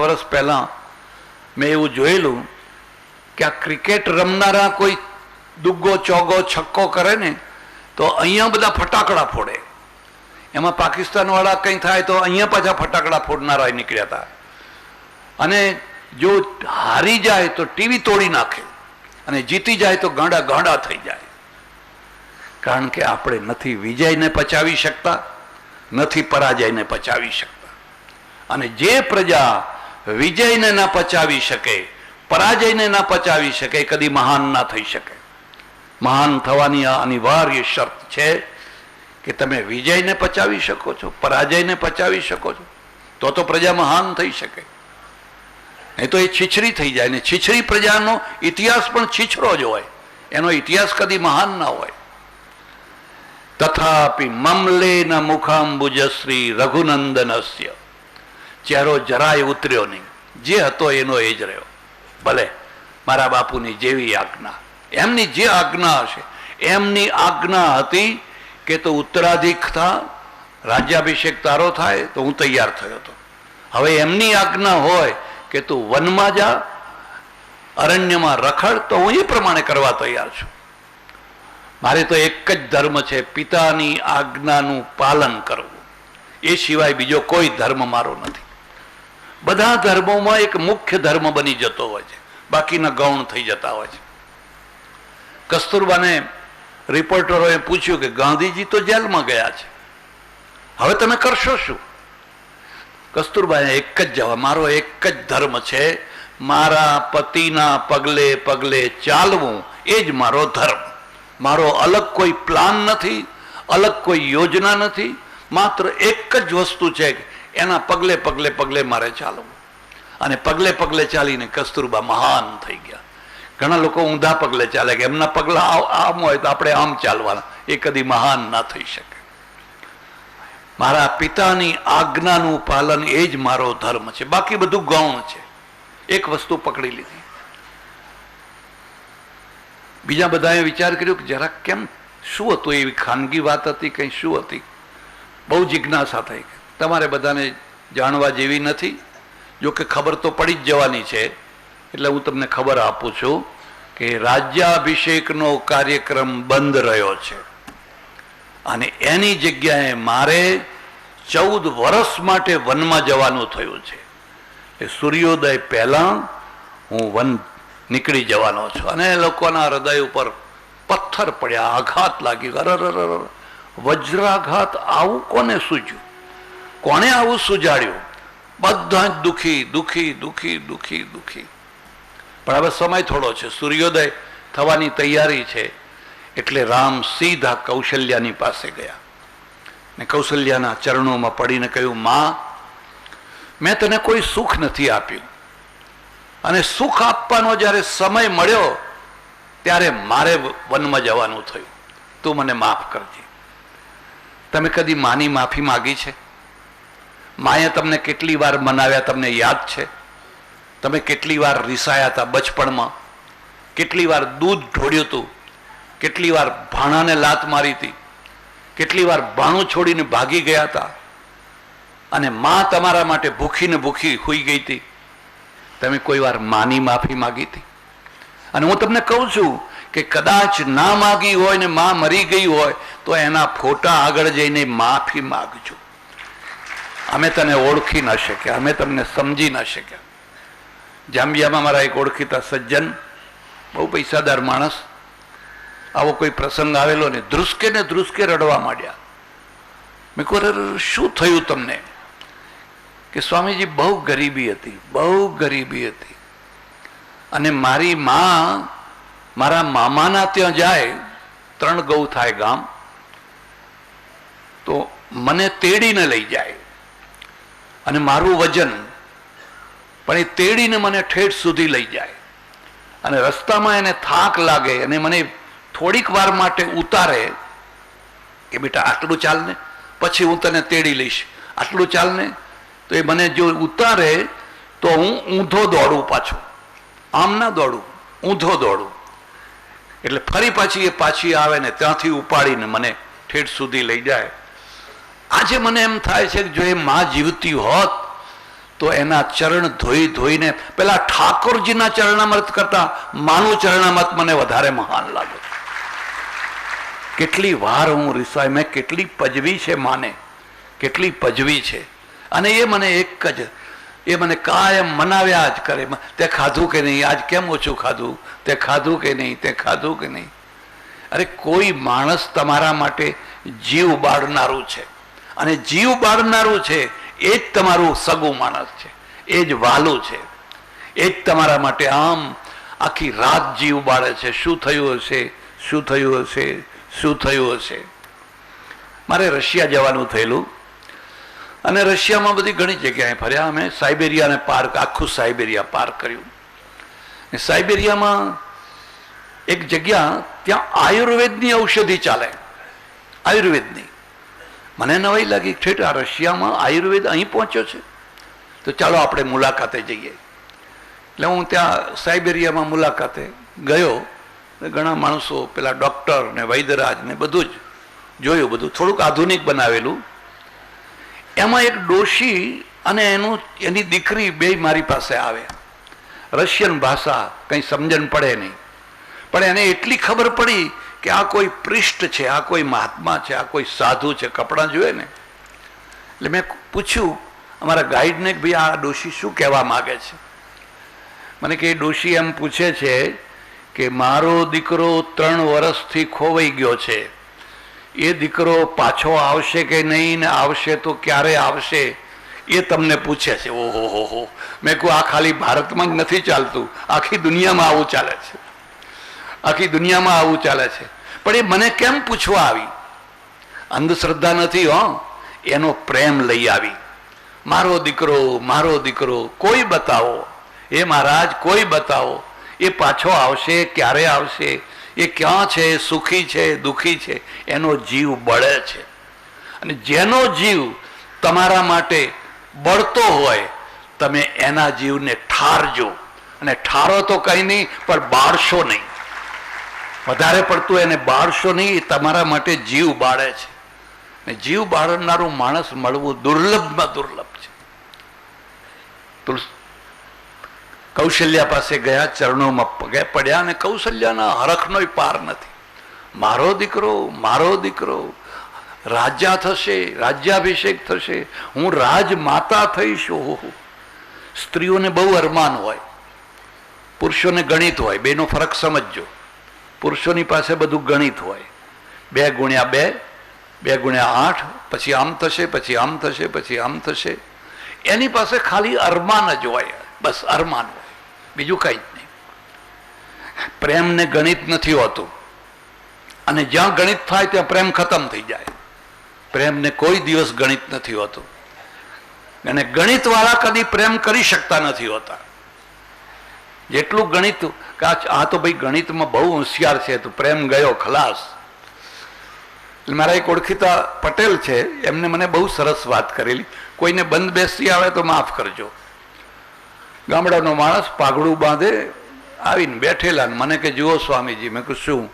વર્ષ પહેલાં મેં એવું જોયેલું કે આ ક્રિકેટ રમનારા કોઈ દુગ્ગો ચોગ્ગો છક્કો કરે ને તો અહીંયા બધા ફટાકડા ફોડે. એમાં પાકિસ્તાનવાળા કંઈ થાય તો અહીંયા પાછા ફટાકડા ફોડનારા નીકળ્યા હતા. અને જો હારી જાય તો ટીવી તોડી નાખે અને જીતી જાય તો ગાંડા ગાંડા થઈ જાય. કારણ કે આપણે નથી વિજયને પચાવી શકતા, નથી પરાજયને પચાવી શકતા. અને જે પ્રજા વિજયને ના પચાવી શકે, પરાજયને ના પચાવી શકે, કદી મહાન ના થઈ શકે. મહાન થવાની આ અનિવાર્ય શરત છે કે તમે વિજયને પચાવી શકો છો, પરાજયને પચાવી શકો છો, તો પ્રજા મહાન થઈ શકે. નહીં તો એ છીછરી થઈ જાય. ને છીછરી પ્રજાનો ઇતિહાસ પણ છીછરો જ હોય, એનો ઇતિહાસ કદી મહાન ના હોય. તથાપિ મમલે ન મુખાંબુજશ્રી રઘુનંદનસ્ય, ચહેરો જરાય ઉતર્યો નહીં, જે હતો એનો એ જ રહ્યો. ભલે મારા બાપુની જેવી આજ્ઞા, એમની જે આજ્ઞા હશે, એમની આજ્ઞા હતી કે તો ઉત્તરાધિક થા, રાજ્યાભિષેક તારો થાય, તો હું તૈયાર થયો હતો. હવે એમની આજ્ઞા હોય કે તું વનમાં જા, અરણ્યમાં રખડ, તો હું એ પ્રમાણે કરવા તૈયાર છું. મારે તો એક જ ધર્મ છે, પિતાની આજ્ઞાનું પાલન કરવું. એ સિવાય બીજો કોઈ ધર્મ મારો નથી. બધા ધર્મોમાં એક મુખ્ય ધર્મ બની જતો હોય છે, બાકીના ગૌણ થઈ જતા હોય છે. કસ્તુરબાને રિપોર્ટરોએ પૂછ્યું કે ગાંધીજી તો જેલમાં ગયા છે, હવે તમે કરશો શું? કસ્તુરબાએ એક જ જવાબ, મારો એક જ ધર્મ છે, મારા પતિના પગલે પગલે ચાલવું, એ જ મારો ધર્મ. મારો અલગ કોઈ પ્લાન નથી, અલગ કોઈ યોજના નથી. માત્ર એક જ વસ્તુ છે કે એના પગલે પગલે પગલે મારે ચાલવું. અને પગલે પગલે ચાલીને કસ્તુરબા મહાન થઈ ગયા. ઘણા લોકો ઊંધા પગલે ચાલે કે એમના પગલા આમ હોય તો આપણે આમ ચાલવાના, એ કદી મહાન ના થઈ શકે. મારા પિતાની આજ્ઞાનું પાલન એ જ મારો ધર્મ છે, બાકી બધું ગૌણ છે. એક વસ્તુ પકડી લીધી. બીજા બધાએ વિચાર કર્યો કે જરાક કેમ, શું હતું, એવી ખાનગી વાત હતી, કંઈ શું હતી? બહુ જિજ્ઞાસા થઈ. તમારે બધાને જાણવા જેવી નથી, જો કે ખબર તો પડી જ જવાની છે, એટલે હું તમને ખબર આપું છું કે રાજ્યાભિષેકનો કાર્યક્રમ બંધ રહ્યો છે. અને એની જગ્યાએ મારે 14 વર્ષ માટે વનમાં જવાનું થયું છે. એ સૂર્યોદય પહેલા હું વન નીકળી જવાનો છું. અને લોકોના હૃદય ઉપર પથ્થર પડ્યા, આઘાત લાગ્યો. અરર, વજ્રાઘાત આવું કોને સૂજ્યું? કોણે આવું સુજાડ્યું? બધા જ દુઃખી દુઃખી દુઃખી દુઃખી દુઃખી. પણ હવે સમય થોડો છે, સૂર્યોદય થવાની તૈયારી છે. એટલે રામ સીધા કૌશલ્યાની પાસે ગયા ને કૌશલ્યાના ચરણોમાં પડીને કહ્યું, માં, મેં તને કોઈ સુખ નથી આપ્યું, અને સુખ આપવાનો જ્યારે સમય મળ્યો ત્યારે મારે વનમાં જવાનું થયું. તું મને માફ કરજે. તમે કદી માની માફી માગી છે? માએ તમને કેટલી વાર મનાવ્યા તમને યાદ છે? તમે કેટલી વાર રીસાયા હતા બચપણમાં? કેટલી વાર દૂધ ઢોળ્યું હતું? કેટલી વાર ભાણાને લાત મારી હતી? કેટલી વાર ભાણું છોડીને ભાગી ગયા હતા? અને માં તમારા માટે ભૂખીને ભૂખી હોઈ ગઈ હતી. તમે કોઈ વાર માની માફી માગી હતી? અને હું તમને કહું છું કે કદાચ ના માગી હોય ને માં મરી ગઈ હોય તો એના ફોટા આગળ જઈને માફી માગજો. અમે તને ઓળખી ન શક્યા, અમે તમને સમજી ન શક્યા. જાંબિયામાં મારા એક ઓળખીતા સજ્જન, બહુ પૈસાદાર માણસ, આવો કોઈ પ્રસંગ આવેલો ને ધ્રુસકે રડવા માંડ્યા. મેં કહ્યું, શું થયું તમને? કે સ્વામીજી, બહુ ગરીબી હતી, બહુ ગરીબી હતી. અને મારી માં મારા મામાના ત્યાં જાય, 3 ગૌ થાય ગામ, તો મને તેડીને લઈ જાય. અને મારું વજન પણ એ તેડીને મને ઠેઠ સુધી લઈ જાય. અને રસ્તામાં એને થાક લાગે અને મને થોડીક વાર માટે ઉતારે કે બેટા આટલું ચાલ ને, પછી હું તને તેડી લઈશ, આટલું ચાલ ને. તો એ મને જો ઉતારે તો હું ઊંધો દોડું, પાછું આમ ના દોડું, ઊંધો દોડું. એટલે ફરી પાછી આવે ને ત્યાંથી ઉપાડીને મને ઠેઠ સુધી લઈ જાય. આજે મને એમ થાય છે કે જો એ માં જીવતી હોત તો એના ચરણ ધોઈ ધોઈને પેલા ઠાકોરજીના ચરણામૃત કરતા માનું ચરણામૃત મને વધારે મહાન લાગે. કેટલી વાર હું રિસાય, મેં કેટલી પજવી છે માને, કેટલી પજવી છે. અને એ મને એક જ, એ મને કાયમ મનાવ્યા જ કરે. તે ખાધું કે નહીં, આજ કેમ ઓછું ખાધું, તે ખાધું કે નહીં, તે ખાધું કે નહીં. અરે કોઈ માણસ તમારા માટે જીવ બાળનારું છે, અને જીવ બાળનારું છે એ જ તમારું સગું માણસ છે, એ જ વાલું છે, એ જ તમારા માટે આમ આખી રાત જીવ બાળે છે. શું થયું હશે, શું થયું હશે, શું થયું હશે. મારે રશિયા જવાનું થયેલું, અને રશિયામાં બધી ઘણી જગ્યાએ ફર્યા અમે. સાઇબેરિયાને પાર, આખું સાઇબેરિયા પાર કર્યું. સાઇબેરિયામાં એક જગ્યા, ત્યાં આયુર્વેદની ઔષધિ ચાલે, આયુર્વેદની. મને નવાઈ લાગી, ઠેઠ આ રશિયામાં આયુર્વેદ અહીં પહોંચ્યો છે, તો ચાલો આપણે મુલાકાતે જઈએ. એટલે હું ત્યાં સાઇબેરિયામાં મુલાકાતે ગયો. ઘણા માણસો, પેલા ડૉક્ટર ને વૈદ્યરાજ ને બધું જ જોયું, બધું થોડુંક આધુનિક બનાવેલું. એમાં એક ડોશી અને એની દીકરી બે મારી પાસે આવે. રશિયન ભાષા કંઈ સમજણ પડે નહીં, પણ એને એટલી ખબર પડી કે આ કોઈ પ્રિષ્ટ છે, આ કોઈ મહાત્મા છે, આ કોઈ સાધુ છે. કપડાં જોયે ને એટલે મેં પૂછ્યું અમારા ગાઈડને કે ભાઈ આ ડોશી શું કહેવા માગે છે. મને કે એ ડોશી એમ પૂછે છે કે મારો દીકરો 3 વર્ષથી ખોવાઈ ગયો છે, એ દીકરો પાછો આવશે કે નહીં, ને આવશે તો ક્યારે આવશે, એ તમને પૂછે છે. ઓહો હો હો. મેં કહું આ ખાલી ભારતમાં જ નથી ચાલતું, આખી દુનિયામાં આવું ચાલે છે, આખી દુનિયામાં આવું ચાલે છે. પણ એ મને કેમ પૂછવા આવી? અંધશ્રદ્ધા નથી હો, એનો પ્રેમ લઈ આવી. મારો દીકરો, મારો દીકરો, કોઈ બતાવો, એ મહારાજ કોઈ બતાવો, એ પાછો આવશે, ક્યારે આવશે, એ ક્યાં છે, સુખી છે, દુઃખી છે. એનો જીવ બળે છે. અને જેનો જીવ તમારા માટે બળતો હોય, તમે એના જીવને ઠારજો. અને ઠારો તો કંઈ નહીં, પણ બાળશો નહીં, વધારે પડતું એને બાળશો નહીં. એ તમારા માટે જીવ બાળે છે, અને જીવ બાળનારું માણસ મળવું દુર્લભમાં દુર્લભ છે. કૌશલ્યા પાસે ગયા, ચરણોમાં પગે પડ્યા, અને કૌશલ્યાના હરખનો પાર નથી. મારો દીકરો, મારો દીકરો, રાજા થશે, રાજ્યાભિષેક થશે, હું રાજમાતા થઈશ. ઓહો. સ્ત્રીઓને બહુ અરમાન હોય, પુરુષોને ગણિત હોય. બેનો ફરક સમજજો. પુરુષોની પાસે બધું ગણિત હોય, 2 ગુણ્યા 2, 2 ગુણ્યા 8, પછી આમ થશે, પછી આમ થશે, પછી આમ થશે. એની પાસે ખાલી અરમાન જ હોય, બસ અરમાન હોય, બીજું કંઈ જ નહીં. પ્રેમને ગણિત નથી હોતું, અને જ્યાં ગણિત થાય ત્યાં પ્રેમ ખતમ થઈ જાય. પ્રેમને કોઈ દિવસ ગણિત નથી હોતું, અને ગણિતવાળા કદી પ્રેમ કરી શકતા નથી હોતા. જેટલું ગણિત, આ તો ભાઈ ગણિતમાં બહુ હોશિયાર છે, તો પ્રેમ ગયો ખલાસ. મારા એક ઓળખીતા પટેલ છે, એમને મને બહુ સરસ વાત કરેલી. કોઈને બંધ બેસી આવે તો માફ કરજો. ગામડાનો માણસ પાઘડું બાંધે આવીને બેઠેલા, મને કે જુઓ સ્વામીજી. મેં કહ્યું શું?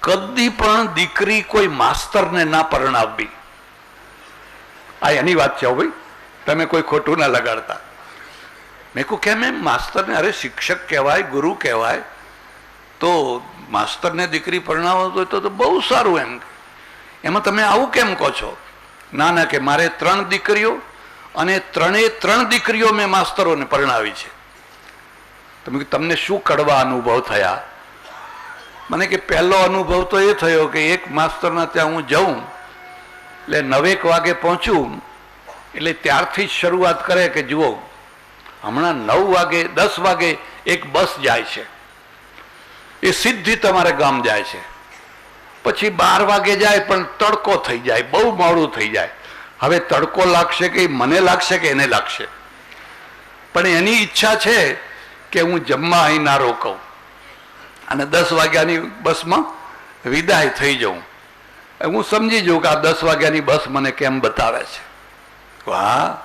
કદી પણ દીકરી કોઈ માસ્તરને ના પરણાવવી. આ એની વાત છે ભાઈ, તમે કોઈ ખોટું ના લગાડતા. મેં કહું કેમ? એમ માસ્તરને, અરે શિક્ષક કહેવાય, ગુરુ કહેવાય, તો માસ્તરને દીકરી પરણાવો તો બહુ સારું. એમાં તમે આવું કેમ કહો છો? ના ના, કે મારે 3 દીકરીઓ, અને 3 દીકરીઓ મેં માસ્તરોને પરણાવી છે. તમે તમને શું કડવા અનુભવ થયા? મને કે પહેલો અનુભવ તો એ થયો કે એક માસ્તરના ત્યાં હું જાઉં, એટલે 9 વાગે પહોંચું, એટલે ત્યારથી જ શરૂઆત કરે કે જુઓ હમણાં 9 વાગે 10 વાગે એક બસ જાય છે, એ સીધી તમારે ગામ જાય છે. પછી 12 વાગે જાય, પણ તડકો થઈ જાય, બહુ મોડું થઈ જાય. હવે તડકો લાગશે કે મને લાગશે કે એને લાગશે, પણ એની ઈચ્છા છે કે હું જમવા અહીં ના રોકાઉં, અને 10 વાગ્યાની બસમાં વિદાય થઈ જાઉં. હું સમજી જાઉં કે આ 10 વાગ્યાની બસ મને કેમ બતાવે છે. વાહ.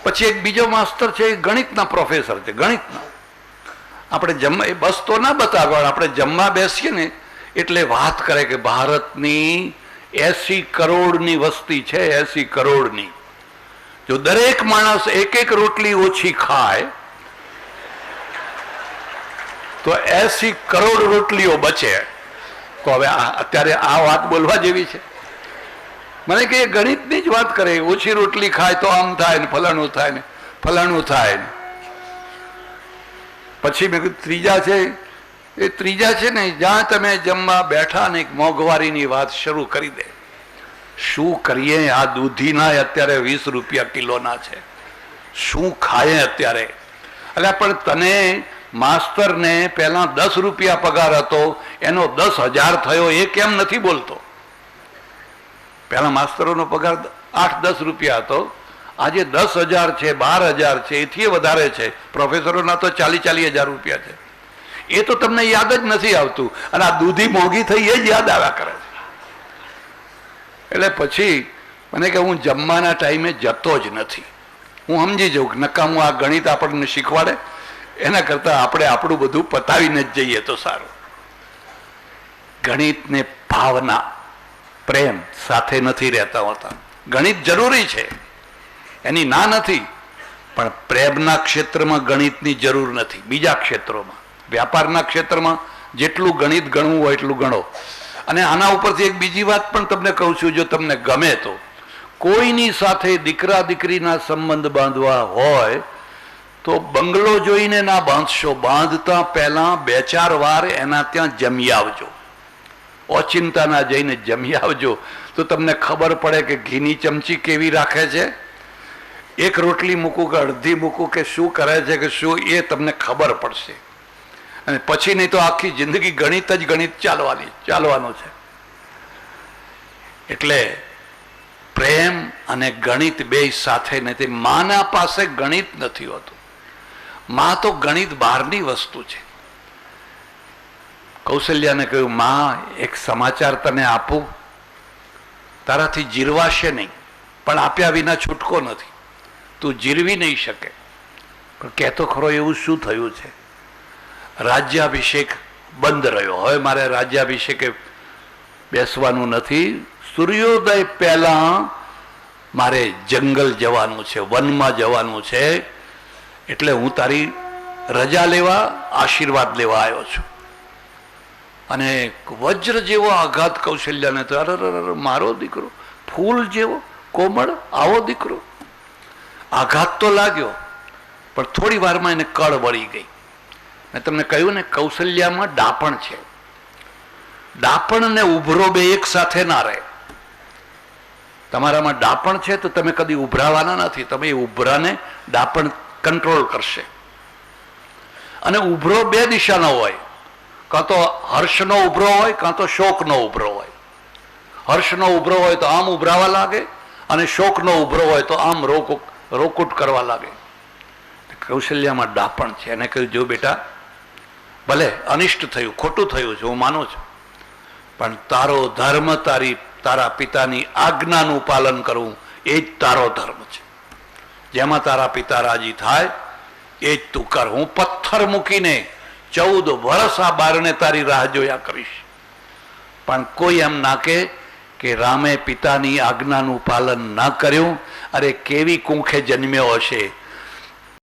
પછી એક બીજો માસ્ટર છે, એ ગણિતના પ્રોફેસર છે, ગણિતના. આપણે જમવા, એ બસ તો ના બતાવે, આપણે જમવા બેસીએ ને એટલે વાત કરે કે ભારતની 80 કરોડની વસ્તી છે, 80 કરોડની. જો દરેક માણસ એક એક રોટલી ઓછી ખાય તો 80 કરોડ રોટલીઓ બચે. તો હવે અત્યારે આ વાત બોલવા જેવી છે? મને કે ગણિતની જ વાત કરે, ઓછી રોટલી ખાય તો આમ થાય ને ફલાણું થાય ને ફલાણું થાય ને. પછી મેં કીધું ત્રીજા છે, એ ત્રીજા છે ને જ્યાં તમે જમવા બેઠા ને મોંઘવારીની વાત શરૂ કરી દે. શું કરીએ? આ દૂધીના અત્યારે 20 રૂપિયા કિલોના છે. શું ખાય અત્યારે? એટલે પણ તને માસ્તરને પહેલા 10 રૂપિયા પગાર હતો, એનો 10,000 થયો, એ કેમ નથી બોલતો? પહેલા માસ્તરોનો પગાર 8-10 રૂપિયા હતો, આજે 10,000 છે, 12,000 છે, એથી વધારે છે. પ્રોફેસરોના તો 40,000 રૂપિયા છે. એ તો તમને યાદ જ નથી આવતું, અને આ દૂધી મોંઘી થઈ એ જ યાદ આવ્યા કરે છે. એટલે પછી મને કે હું જમવાના ટાઈમે જતો જ નથી. હું સમજી જાઉં કે નકામું આ ગણિત આપણને શીખવાડે, એના કરતાં આપણે આપણું બધું પતાવીને જ જઈએ તો સારું. ગણિતને ભાવના, પ્રેમ સાથે નથી રહેતા હોતા. ગણિત જરૂરી છે, એની ના નથી, પણ પ્રેમના ક્ષેત્રમાં ગણિતની જરૂર નથી. બીજા ક્ષેત્રોમાં, વ્યાપારના ક્ષેત્રમાં જેટલું ગણિત ગણવું હોય એટલું ગણો. અને આના ઉપરથી એક બીજી વાત પણ તમને કહું છું, જો તમને ગમે તો કોઈની સાથે દીકરા દીકરીના સંબંધ બાંધવા હોય તો બંગલો જોઈને ના બાંધશો. બાંધતા પહેલા 2-4 વાર એના ત્યાં જમી આવજો. ઓચિંતાના જઈને જમી આવજો, તો તમને ખબર પડે કે ઘીની ચમચી કેવી રાખે છે, એક રોટલી મૂકું કે અડધી મૂકું કે શું કરે છે કે શું, એ તમને ખબર પડશે. અને પછી નહીં તો આખી જિંદગી ગણિત જ ગણિત ચાલવાનું છે. એટલે પ્રેમ અને ગણિત બે સાથે નથી. માના પાસે ગણિત નથી હોતું. માં તો ગણિત બહારની વસ્તુ છે. કૌશલ્યાને કહ્યું, માં એક સમાચાર તને આપું, તારાથી જીરવાશે નહીં, પણ આપ્યા વિના છૂટકો નથી, તું જીરવી નહીં શકે. પણ કહેતો ખરો, એવું શું થયું છે? રાજ્યાભિષેક બંધ રહ્યો. હવે મારે રાજ્યાભિષેકે બેસવાનું નથી. સૂર્યોદય પહેલા મારે જંગલ જવાનું છે, વનમાં જવાનું છે, એટલે હું તારી રજા લેવા, આશીર્વાદ લેવા આવ્યો છું. અને વજ્ર જેવો આઘાત કૌશલ્યાને તો, અરે મારો દીકરો, ફૂલ જેવો કોમળ આવો દીકરો. આઘાત તો લાગ્યો, પણ થોડી વારમાં એને કળ વળી ગઈ. મેં તમને કહ્યું ને, કૌશલ્યામાં ડાપણ છે. ડાપણ ને ઉભરો બે એક સાથે ના રહે. તમારામાં ડાપણ છે તો તમે કદી ઉભરાવાના નથી. તમે એ ઉભરાને ડાપણ કંટ્રોલ કરશે. અને ઉભરો બે દિશાનો હોય, કાં તો હર્ષનો ઉભરો હોય, કાં તો શોકનો ઉભરો હોય. હર્ષનો ઉભરો હોય તો આમ ઉભરાવા લાગે, અને શોકનો ઉભરો હોય તો આમ રોકૂટ કરવા લાગે. કૌશલ્યામાં ડાપણ છે. એને કહ્યું, જો બેટા, ભલે અનિષ્ટ થયું, ખોટું થયું છે, હું માનું છું, પણ તારો ધર્મ, તારા પિતાની આજ્ઞાનું પાલન કરવું એ જ તારો ધર્મ છે. જેમાં તારા પિતા રાજી થાય એ જ તું કર. હું પથ્થર મૂકીને 14 વર્ષ આ બારણે તારી રાહ જોયા કરીશ, પણ કોઈ એમ ના કે રામે પિતાની આજ્ઞાનું પાલન ના કર્યું, અરે કેવી કુંખે જન્મ્યો હશે.